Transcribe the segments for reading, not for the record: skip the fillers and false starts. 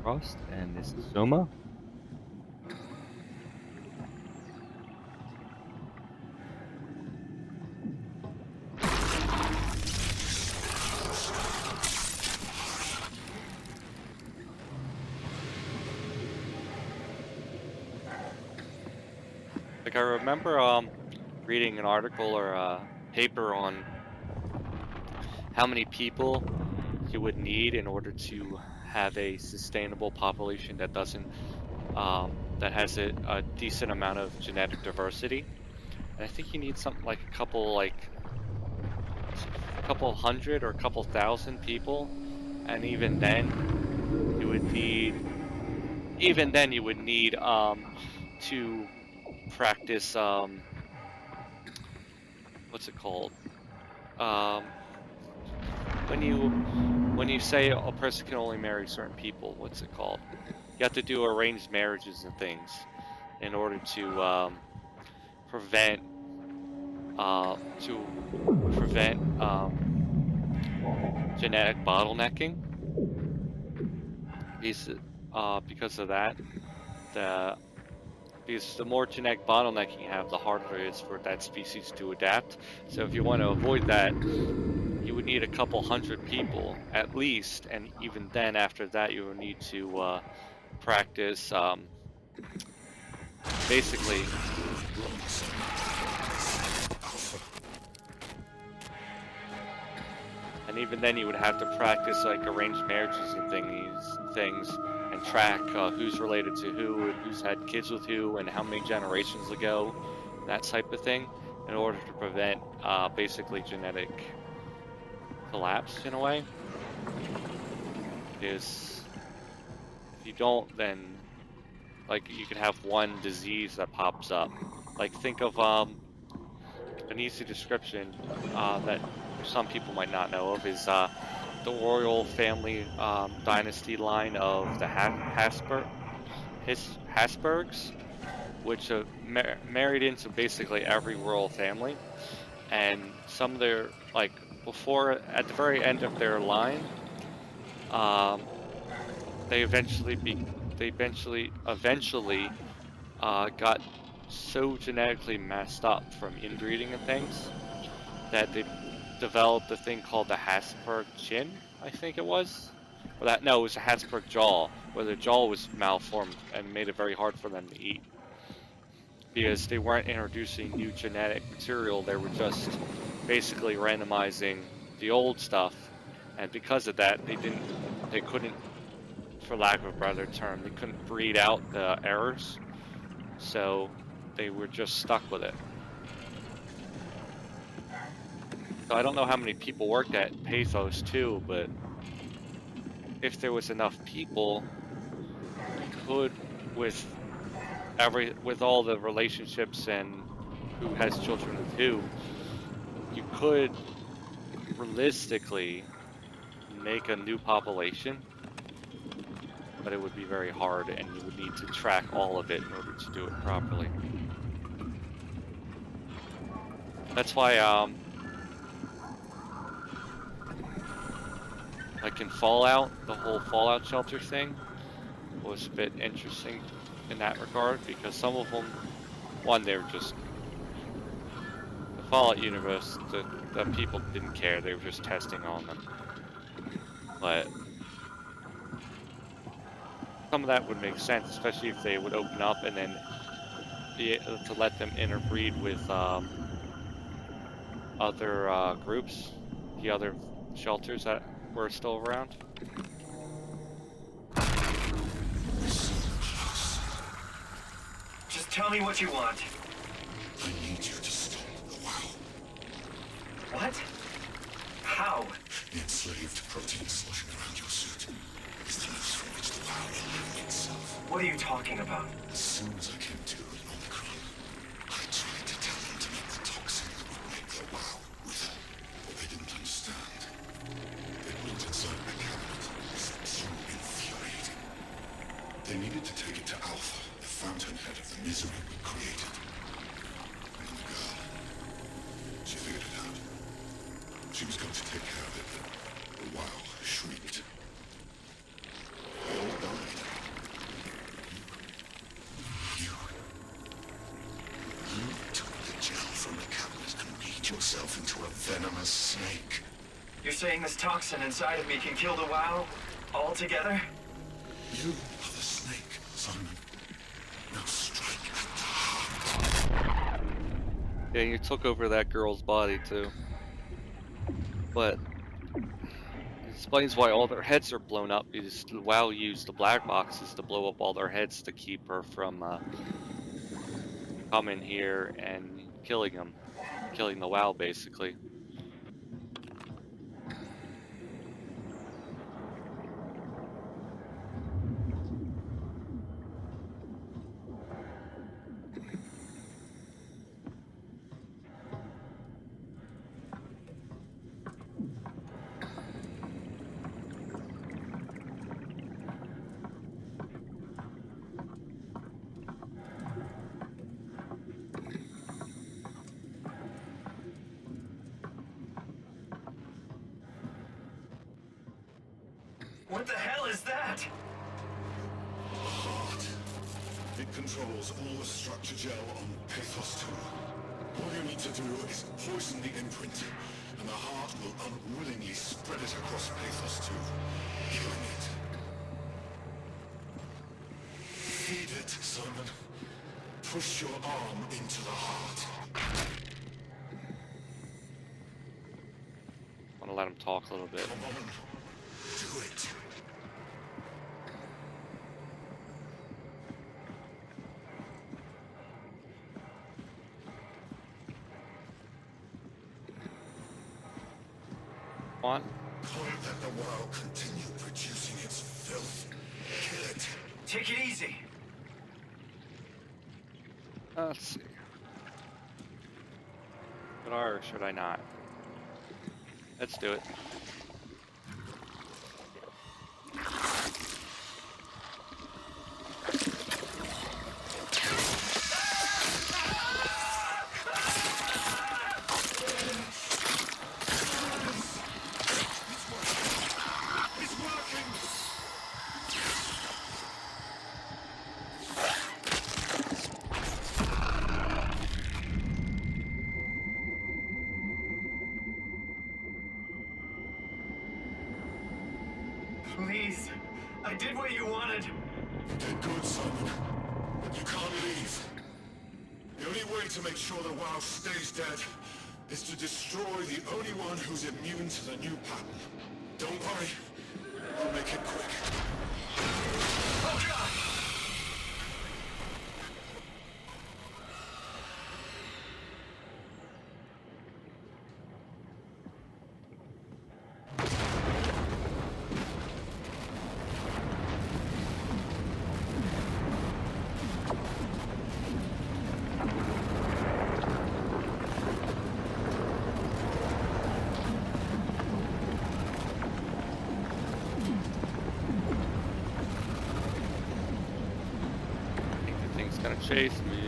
Geforce, and this is Soma. Like I remember reading an article or a paper on how many people you would need in order to have a sustainable population that doesn't that has a decent amount of genetic diversity. And I think you need something like a couple hundred or a couple thousand people, and even then you would need to practice what's it called, um when you say a person can only marry certain people, what's it called? You have to do arranged marriages and things in order prevent to prevent genetic bottlenecking. Because of that, the because the more genetic bottlenecking you have, the harder it is for that species to adapt. So if you want to avoid that, you would need a couple hundred people at least, and even then, after that, you will need to practice basically. And even then, you would have to practice like arranged marriages and things, and track who's related to who and who's had kids with who and how many generations ago, that type of thing, in order to prevent basically genetic collapse in a way. Because if you don't, then like you could have one disease that pops up. Like think of an easy description that some people might not know of is the royal family dynasty line of the Habsburgs, which married into basically every royal family, and some of their before at the very end of their line, um, they eventually got so genetically messed up from inbreeding and things that they developed a thing called the Habsburg chin, I think it was. Or that no, it was a Habsburg jaw, where the jaw was malformed and made it very hard for them to eat. Because they weren't introducing new genetic material, they were just basically randomizing the old stuff. And because of that, they couldn't, for lack of a better term, they couldn't breed out the errors. So they were just stuck with it. So I don't know how many people worked at Pathos too, but if there was enough people, you could, with with all the relationships and who has children with who, you could realistically make a new population, but it would be very hard, and you would need to track all of it in order to do it properly. That's why like in Fallout, the whole Fallout shelter thing was a bit interesting in that regard, because some of them, one, they were just the Fallout universe, the people didn't care, they were just testing on them. But some of that would make sense, especially if they would open up and then be able to let them interbreed with other groups, the other shelters that were still around. Just tell me what you want. I need you to stop the WoW. What? How? The enslaved protein sloshing around your suit is the news from which the WoW will live itself. What are you talking about? As soon as I came to in Omicron, I tried to tell them to make the toxin that would make the WoW wither, but they didn't understand. They built inside a cabinet. It's so infuriating. They needed to take it to Alpha, the fountainhead of the misery we created. And the girl, she figured it out. She was going to take care of it, but the WoW shrieked. They all died. venomous snake. You're saying this toxin inside of me can kill the WoW altogether? You are the snake, Simon. Now strike at the heart. Yeah, you took over that girl's body too. But it explains why all their heads are blown up, because the WoW used the black boxes to blow up all their heads to keep her from coming here and killing them. Killing the WoW, basically. What the hell is that? Heart. It controls all the structure gel on Pathos 2. All you need to do is poison the imprint, and the heart will unwillingly spread it across Pathos 2, killing it. Feed it, Simon. Push your arm into the heart. I want to let him talk a little bit. Come on. Do it. On. Can't let the WoW continue producing its filth. Kill it. Take it easy. Let's see. Should I or should I not? Let's do it. It's working! Please. I did what you wanted. You did good, Simon. You can't leave. The only way to make sure the WoW stays dead is to destroy the only one who's immune to the new pattern. Don't worry. I'll make it quick. Oh god! I think the thing's gonna chase me.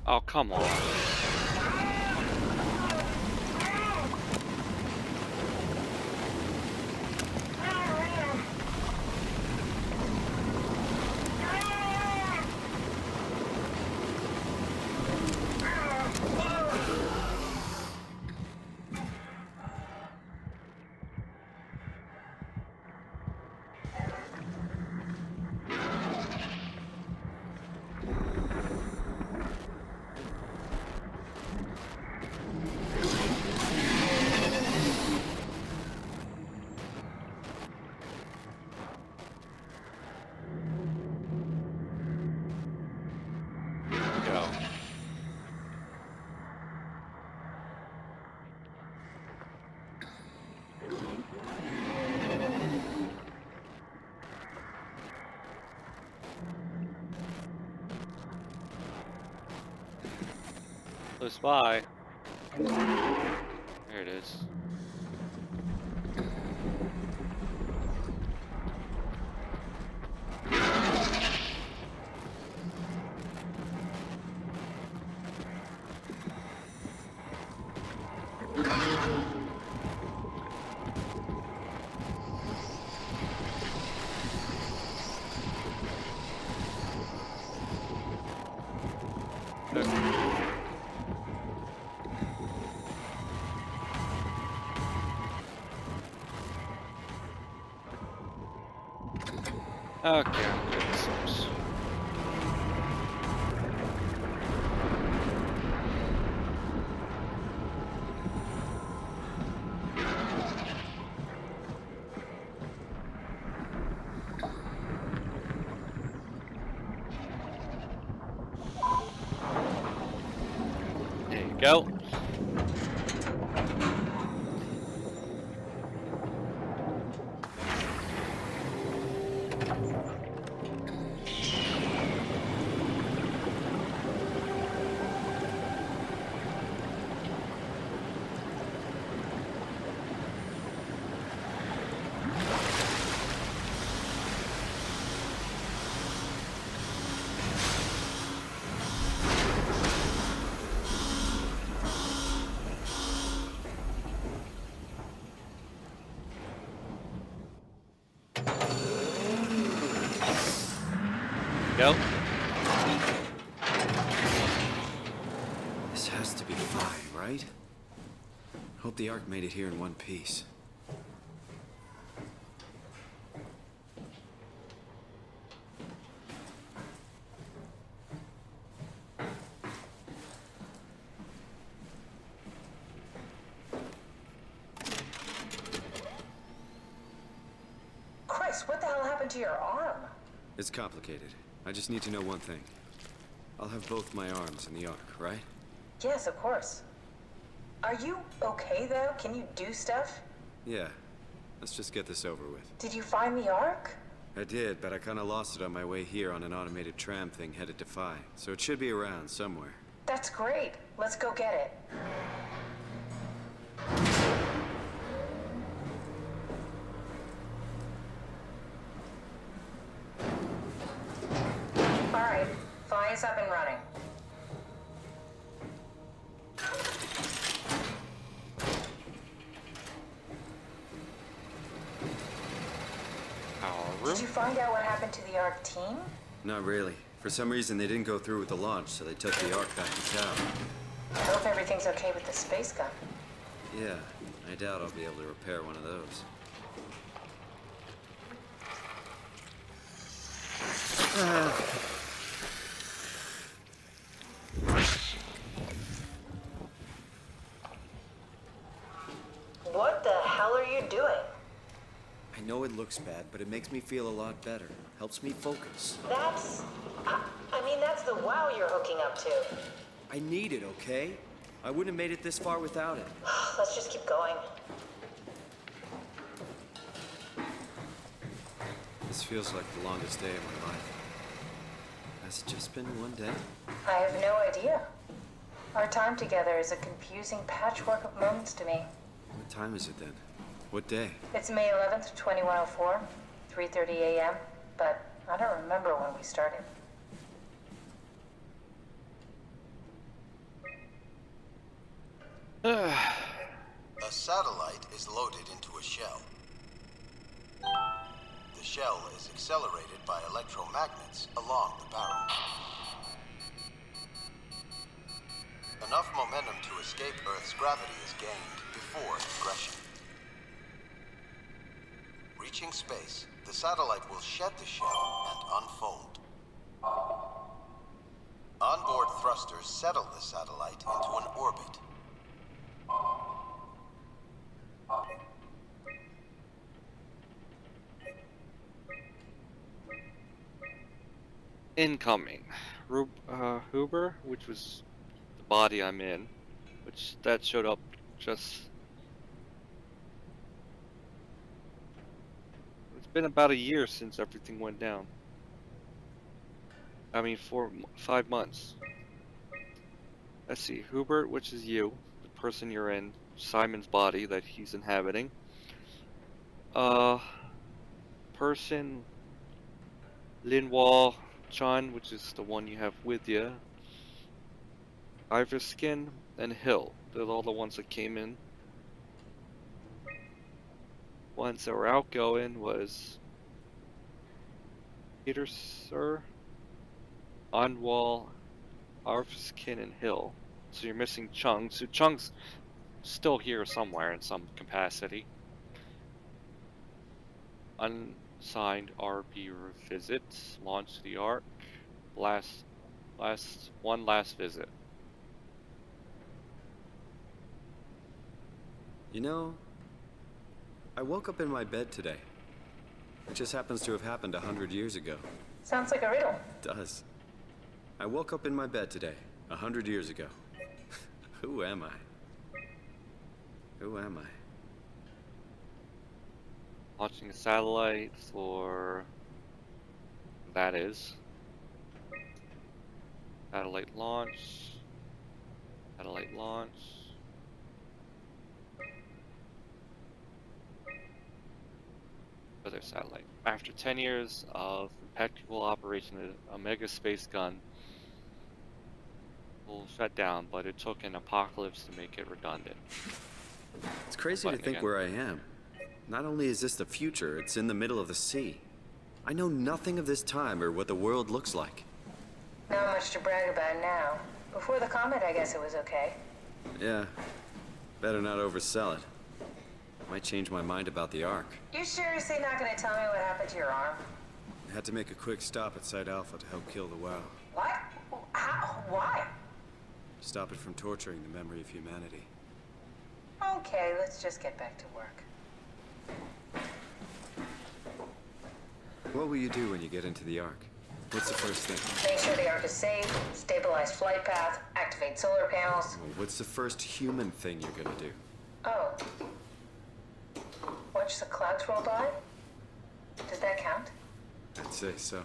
Oh, come on. Go. Close by. There it is. Okay, I'm good at source. There you go. Go. This has to be fine, right? Hope the Ark made it here in one piece. Chris, what the hell happened to your arm? It's complicated. I just need to know one thing. I'll have both my arms in the Ark, right? Yes, of course. Are you okay, though? Can you do stuff? Yeah. Let's just get this over with. Did you find the Ark? I did, but I kinda lost it on my way here on an automated tram thing headed to Phi. So it should be around somewhere. That's great. Let's go get it. All right, Phi is up and running. Did you find out what happened to the Ark team? Not really. For some reason, they didn't go through with the launch, so they took the Ark back to town. I hope everything's okay with the space gun. Yeah, I doubt I'll be able to repair one of those. What the hell are you doing? I know it looks bad, but it makes me feel a lot better. Helps me focus. That's... I mean, that's the wow you're hooking up to. I need it, okay? I wouldn't have made it this far without it. Let's just keep going. This feels like the longest day of my life. Has it just been one day? I have no idea. Our time together is a confusing patchwork of moments to me. What time is it then? What day? It's May 11th, 2104, 3:30 a.m., but I don't remember when we started. A satellite is loaded into a shell. The shell is accelerated by electromagnets along the barrel. Enough momentum to escape Earth's gravity is gained before regression. Reaching space, the satellite will shed the shell and unfold. Onboard thrusters settle the satellite into an orbit. Incoming. Huber, which was the body I'm in, which that showed up just... It's been about a year since everything went down. I mean, 5 months. Let's see, Hubert, which is you, the person you're in, Simon's body that he's inhabiting. Person, Linwall Chan, which is the one you have with you. Iverskin and Hill. They're all the ones that came in. Ones that were outgoing was Peter Sir, Onwall, Iverskin, and Hill. So you're missing Chung. So Chung's still here somewhere in some capacity. Unsigned RB revisit. Launch the Ark. Last visit. You know, I woke up in my bed today. It just happens to have happened 100 years ago. Sounds like a riddle. It does. I woke up in my bed today, 100 years ago. Who am I? Who am I? Launching a satellite for... that is. Satellite launch. Satellite launch. Other satellite. After 10 years of impeccable operation, a mega space gun will shut down, but it took an apocalypse to make it redundant. It's crazy to think where I am. Not only is this the future, it's in the middle of the sea. I know nothing of this time or what the world looks like. Not much to brag about now. Before the comet, I guess it was okay. Yeah. Better not oversell it. Might change my mind about the Ark. You seriously not gonna tell me what happened to your arm? I had to make a quick stop at Site Alpha to help kill the WoW. What? How? Why? Stop it from torturing the memory of humanity. Okay, let's just get back to work. What will you do when you get into the Ark? What's the first thing? Make sure the Ark is safe, stabilize flight path, activate solar panels. Well, what's the first human thing you're gonna do? Oh. Watch the clouds roll by? Does that count? I'd say so.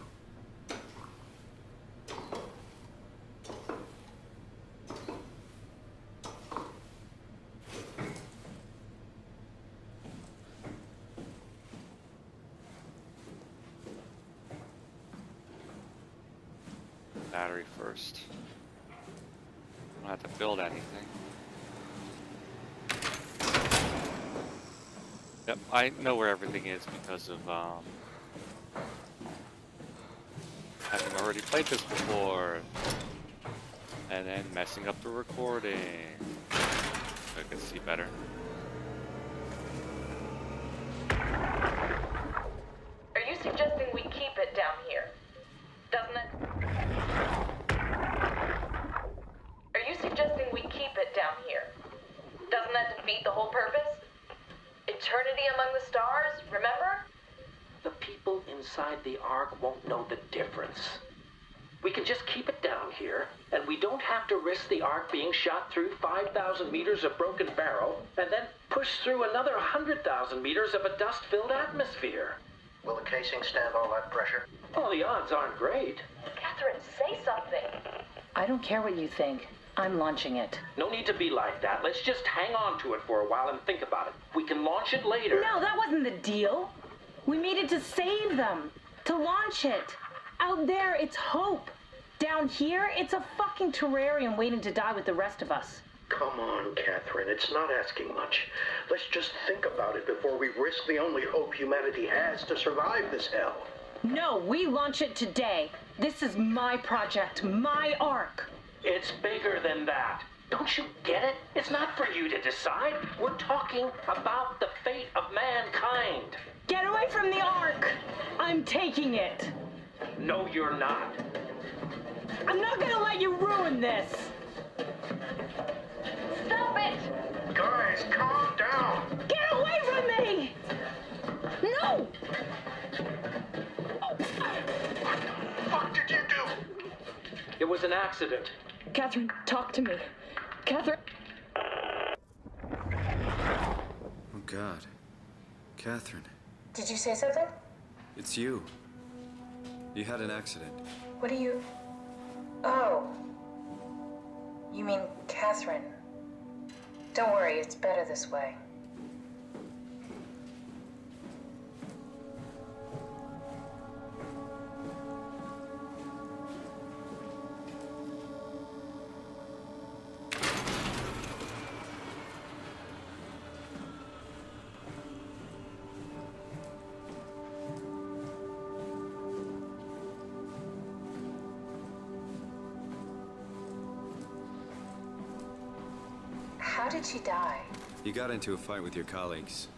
Battery first. Don't have to build anything. Yep, I know where everything is because of having already played this before, and then messing up the recording. So I can see better. Are you suggesting we keep it down here? Doesn't it? Are you suggesting we keep it down here? Doesn't that defeat the whole purpose? Eternity among the stars, remember? The people inside the Ark won't know the difference. We can just keep it down here, and we don't have to risk the Ark being shot through 5,000 meters of broken barrow, and then push through another 100,000 meters of a dust-filled atmosphere. Will the casing stand all that pressure? Well, the odds aren't great. Catherine, say something. I don't care what you think. I'm launching it. No need to be like that. Let's just hang on to it for a while and think about it. We can launch it later. No, that wasn't the deal. We made it to save them. To launch it. Out there, it's hope. Down here, it's a fucking terrarium waiting to die with the rest of us. Come on, Catherine. It's not asking much. Let's just think about it before we risk the only hope humanity has to survive this hell. No, we launch it today. This is my project, my ark. It's bigger than that. Don't you get it? It's not for you to decide. We're talking about the fate of mankind. Get away from the ark! I'm taking it. No, you're not. I'm not gonna let you ruin this. Stop it! Guys, calm down. Get away from me! No! What the fuck did you do? It was an accident. Catherine, talk to me. Catherine. Oh, God. Catherine, Did you say something? it's you. You had an accident. What do you... Oh. You mean Catherine. Don't worry, it's better this way. How did she die? You got into a fight with your colleagues.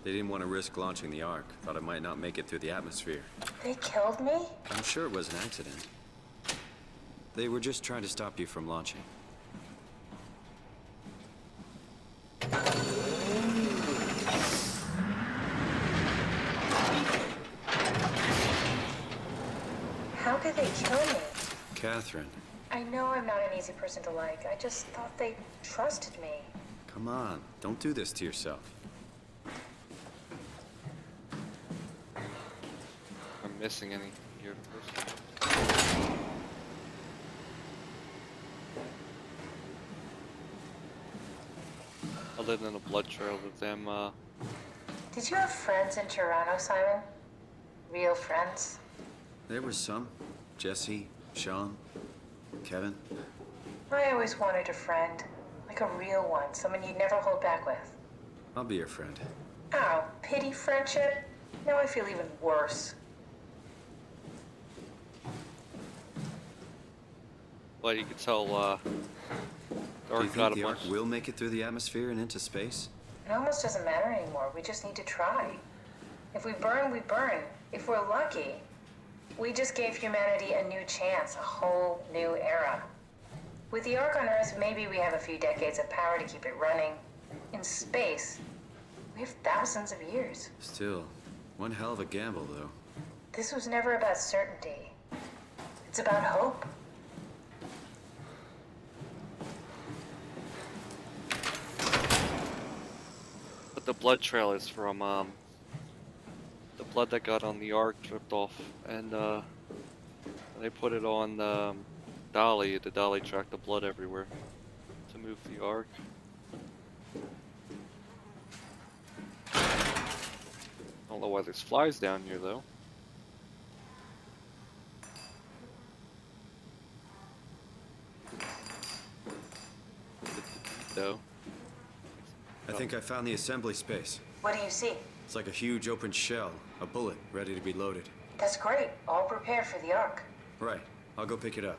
They didn't want to risk launching the Ark. Thought it might not make it through the atmosphere. They killed me? I'm sure it was an accident. They were just trying to stop you from launching. How could they kill me? Catherine, I know I'm not an easy person to like. I just thought they trusted me. come on. Don't do this to yourself. I'm missing any here first. Other than a blood trail with them, Did you have friends in Toronto, Simon? Real friends? There was some. Jesse, Sean, Kevin. I always wanted a friend. Like a real one. Someone you'd never hold back with. I'll be your friend. Oh, pity friendship? Now I feel even worse. but you could tell, Do you Dark got think a the Ark bunch. will make it through the atmosphere and into space? It almost doesn't matter anymore. We just need to try. If we burn, we burn. If we're lucky, we just gave humanity a new chance, a whole new era. With the Ark on Earth, maybe we have a few decades of power to keep it running. In space, we have thousands of years. Still, one hell of a gamble, though. This was never about certainty. It's about hope. But the blood trail is from, the blood that got on the Ark dripped off, and, they put it on the dolly. The dolly tracked the blood everywhere to move the Ark. I don't know why there's flies down here, though. Though. I think I found the assembly space. What do you see? It's like a huge open shell, a bullet ready to be loaded. That's great. All prepared for the Ark. Right, I'll go pick it up.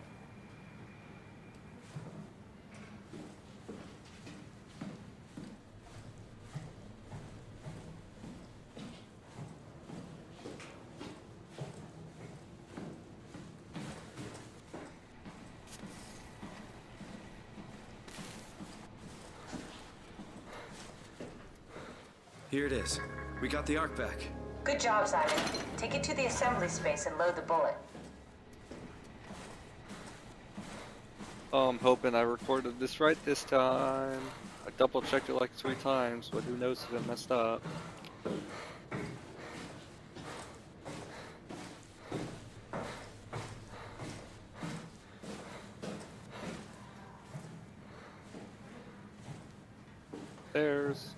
Here it is. We got the Ark back. Good job, Simon. Take it to the assembly space and load the bullet. Oh, I'm hoping I recorded this right this time. I double checked it like 3 times, but who knows if it messed up. There's...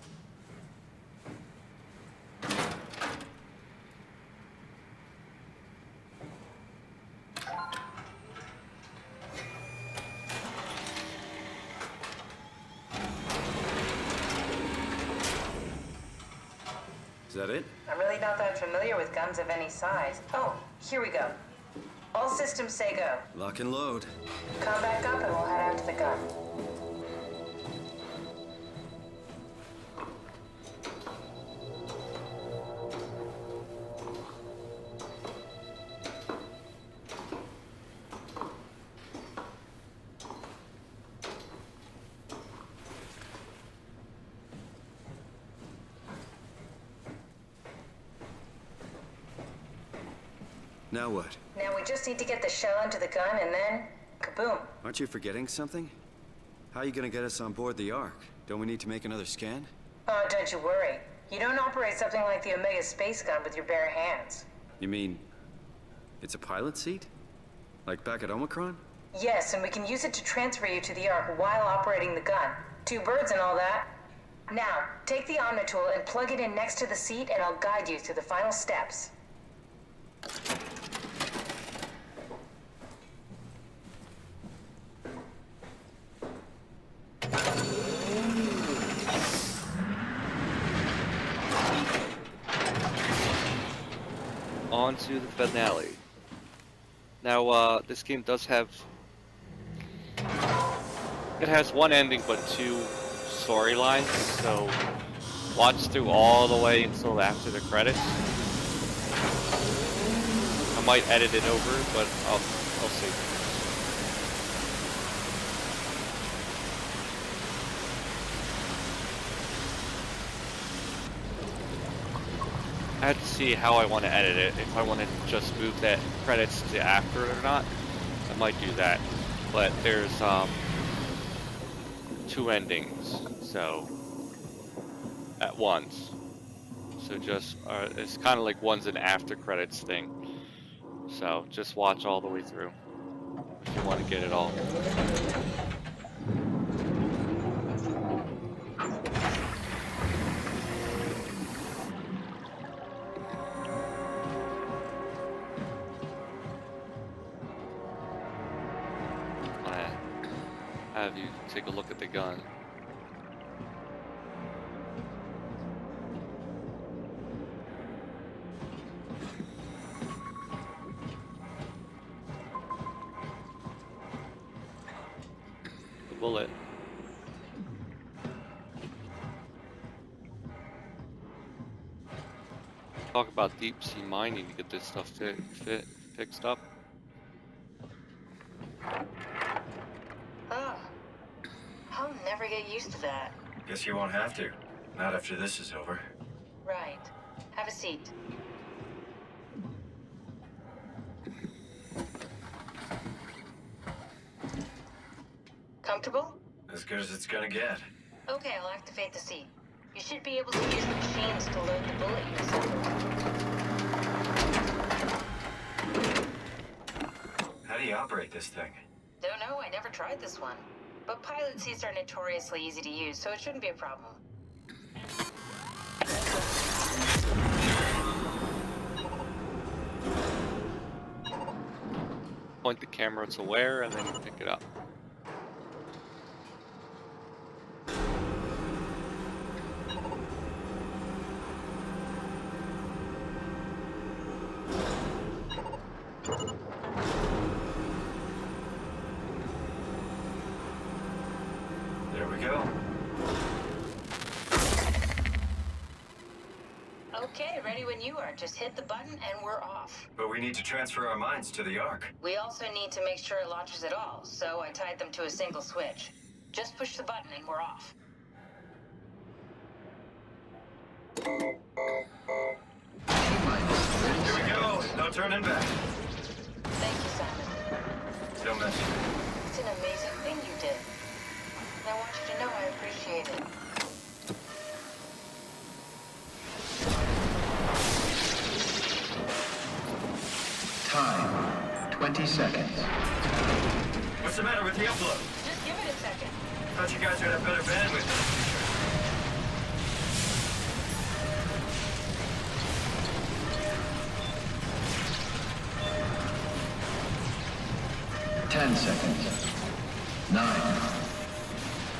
Is that it? I'm really not that familiar with guns of any size. Oh, here we go. All systems say go. Lock and load. Come back up and we'll head out to the gun. Now what? Now we just need to get the shell into the gun and then, kaboom. Aren't you forgetting something? How are you gonna get us on board the Ark? Don't we need to make another scan? Oh, don't you worry. You don't operate something like the Omega space gun with your bare hands. You mean it's a pilot seat? Like back at Omicron? Yes, and we can use it to transfer you to the Ark while operating the gun. 2 birds and all that. Now, take the Omnitool and plug it in next to the seat and I'll guide you through the final steps. On to the finale. Now, this game does have... It has one ending but 2 storylines, so watch through all the way until after the credits. I might edit it over, but I'll see. I have to see how I want to edit it. If I want to just move that credits to after or not, I might do that. But there's 2 endings, so at once. So just it's kind of like one's an after credits thing. So just watch all the way through if you want to get it all. Have you take a look at the gun. The bullet. Talk about deep sea mining to get this stuff fixed up. Oh, I'll never get used to that. Guess you won't have to. Not after this is over. Right. Have a seat. Comfortable? As good as it's gonna get. Okay, I'll activate the seat. You should be able to use the machines to load the bullet you assembled. How do you operate this thing? Don't know, I never tried this one. But pilot seats are notoriously easy to use, so it shouldn't be a problem. Point the camera to where, and then you pick it up. There we go. Okay, ready when you are. Just hit the button and we're off. But we need to transfer our minds to the Ark. We also need to make sure it launches at all, so I tied them to a single switch. Just push the button and we're off. Here we go. No turning back. Thank you, Simon. Don't mention it. It's an amazing thing you did. And I want you to know I appreciate it. Time, 20 seconds. What's the matter with the upload? Just give it a second. Thought you guys would have better bandwidth. 10 seconds. 9,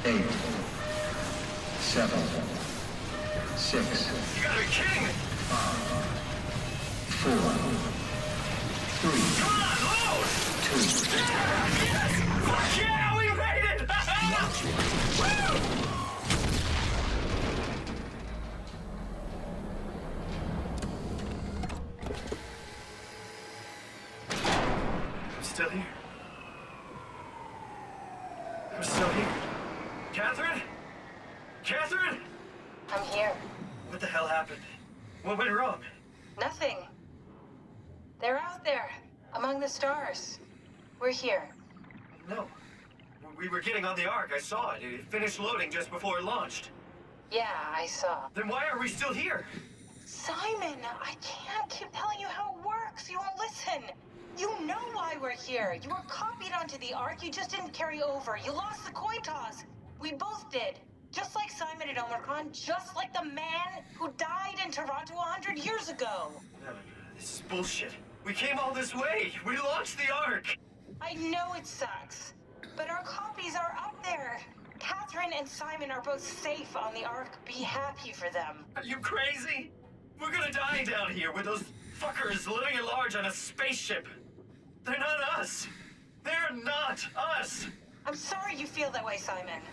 8, 7, 6, You gotta be kidding me! 4, 3, Come on, load! 2, Yes! Fuck yeah, we made it! Woo! I'm still here. I'm still here. Catherine? Catherine? I'm here. What the hell happened? What went wrong? Nothing. They're out there, among the stars. We're here. No. We were getting on the Ark. I saw it. It finished loading just before it launched. Yeah, I saw. Then why are we still here? Simon, I can't keep telling you how it works. You won't listen. You know why we're here. You were copied onto the Ark. You just didn't carry over. You lost the coin toss. We both did. Just like Simon at Omicron, just like the man who died in Toronto 100 years ago. No, this is bullshit. We came all this way. We launched the Ark. I know it sucks, but our copies are up there. Catherine and Simon are both safe on the Ark. Be happy for them. Are you crazy? We're gonna die down here with those fuckers living at large on a spaceship. They're not us. They're not us. I'm sorry you feel that way, Simon.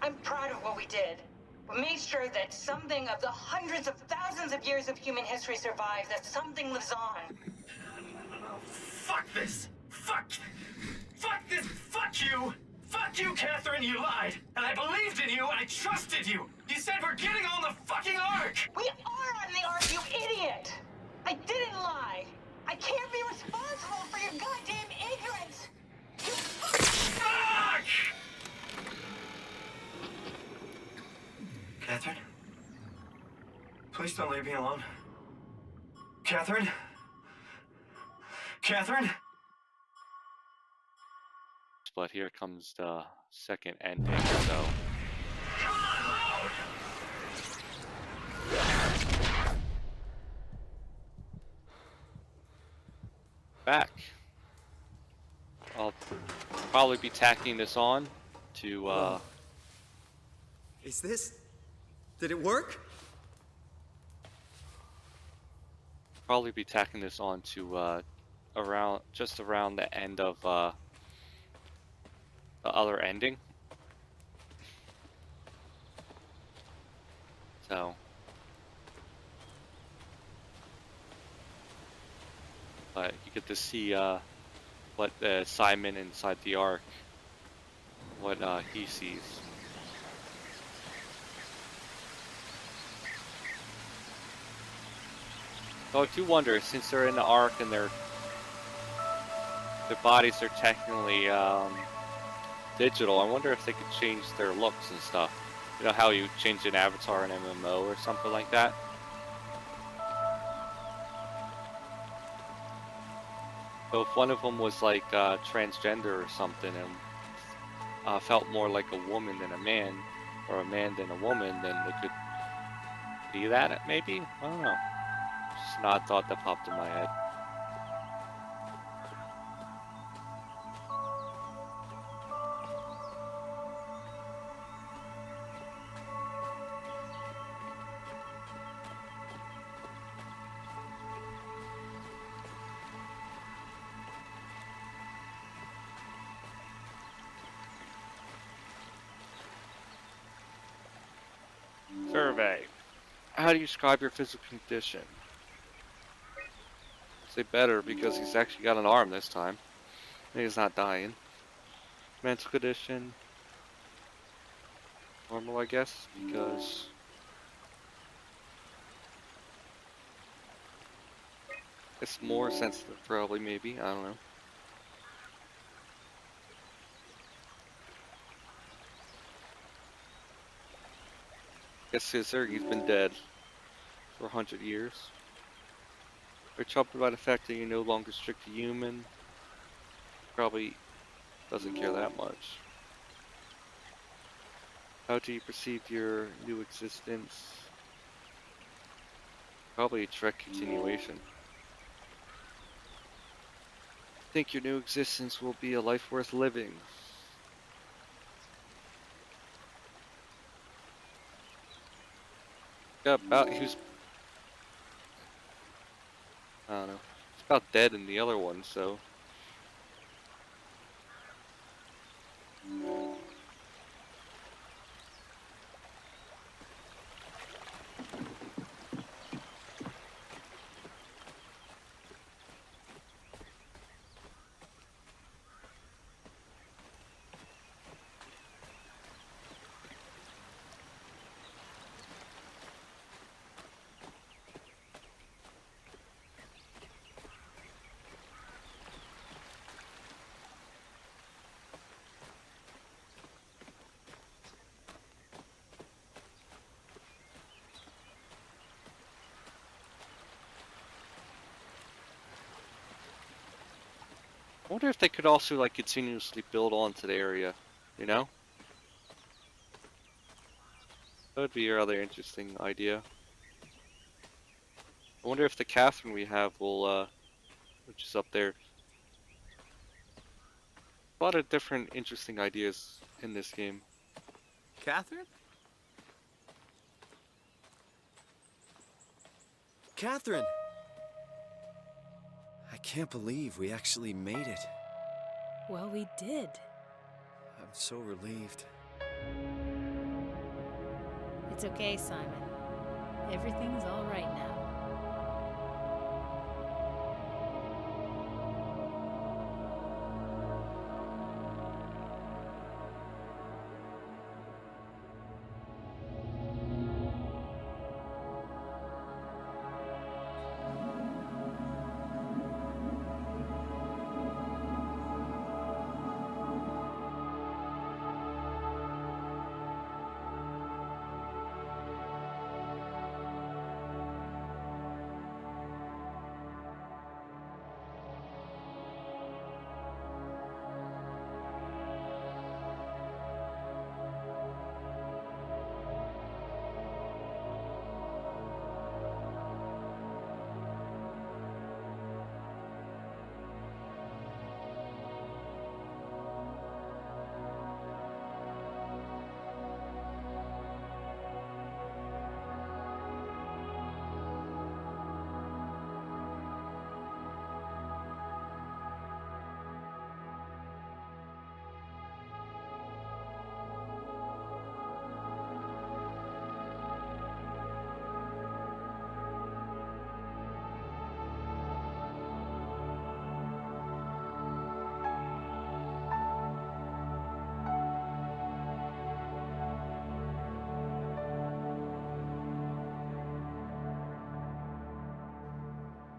I'm proud of what we did. We made sure that something of the hundreds of thousands of years of human history survives, that something lives on. Oh, fuck this. Fuck this. Fuck you. Fuck you, Catherine. You lied. And I believed in you. I trusted you. You said we're getting on the fucking Ark. We are on the Ark, you idiot! I didn't lie. I can't be responsible for your goddamn ignorance. You Fuck! Catherine? Please don't leave me alone. Catherine? Catherine? But here comes the second ending, so. Come on, load! Back. I'll probably be tacking this on to, Is this... Did it work? probably be tacking this on to, just around the end of, the other ending. So. But you get to see what Simon inside the Ark, what he sees. So I do wonder, since they're in the Ark and their bodies are technically digital, I wonder if they could change their looks and stuff. You know how you change an avatar in MMO or something like that? So if one of them was like transgender or something and felt more like a woman than a man, or a man than a woman, then they could be that maybe? I don't know. Just an odd thought that popped in my head. Survey. How do you describe your physical condition? Say better, because he's actually got an arm this time. And he's not dying. Mental condition. Normal, I guess, because... it's more sensitive, probably, maybe. I don't know. Guess Scissor, he's been dead for 100 years. Are you troubled by the fact that you're no longer strictly human? Probably doesn't care that much. How do you perceive your new existence? Probably a Trek continuation. Think your new existence will be a life worth living? he was, I don't know, he's about dead in the other one, so. I wonder if they could also like continuously build onto the area, you know? That would be a rather interesting idea. I wonder if the Catherine we have will, which is up there. A lot of different interesting ideas in this game. Catherine? Catherine! I can't believe we actually made it. Well, we did. I'm so relieved. It's okay, Simon. Everything's all right now.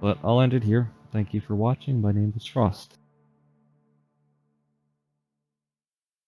But I'll end it here. Thank you for watching. My name is Frost.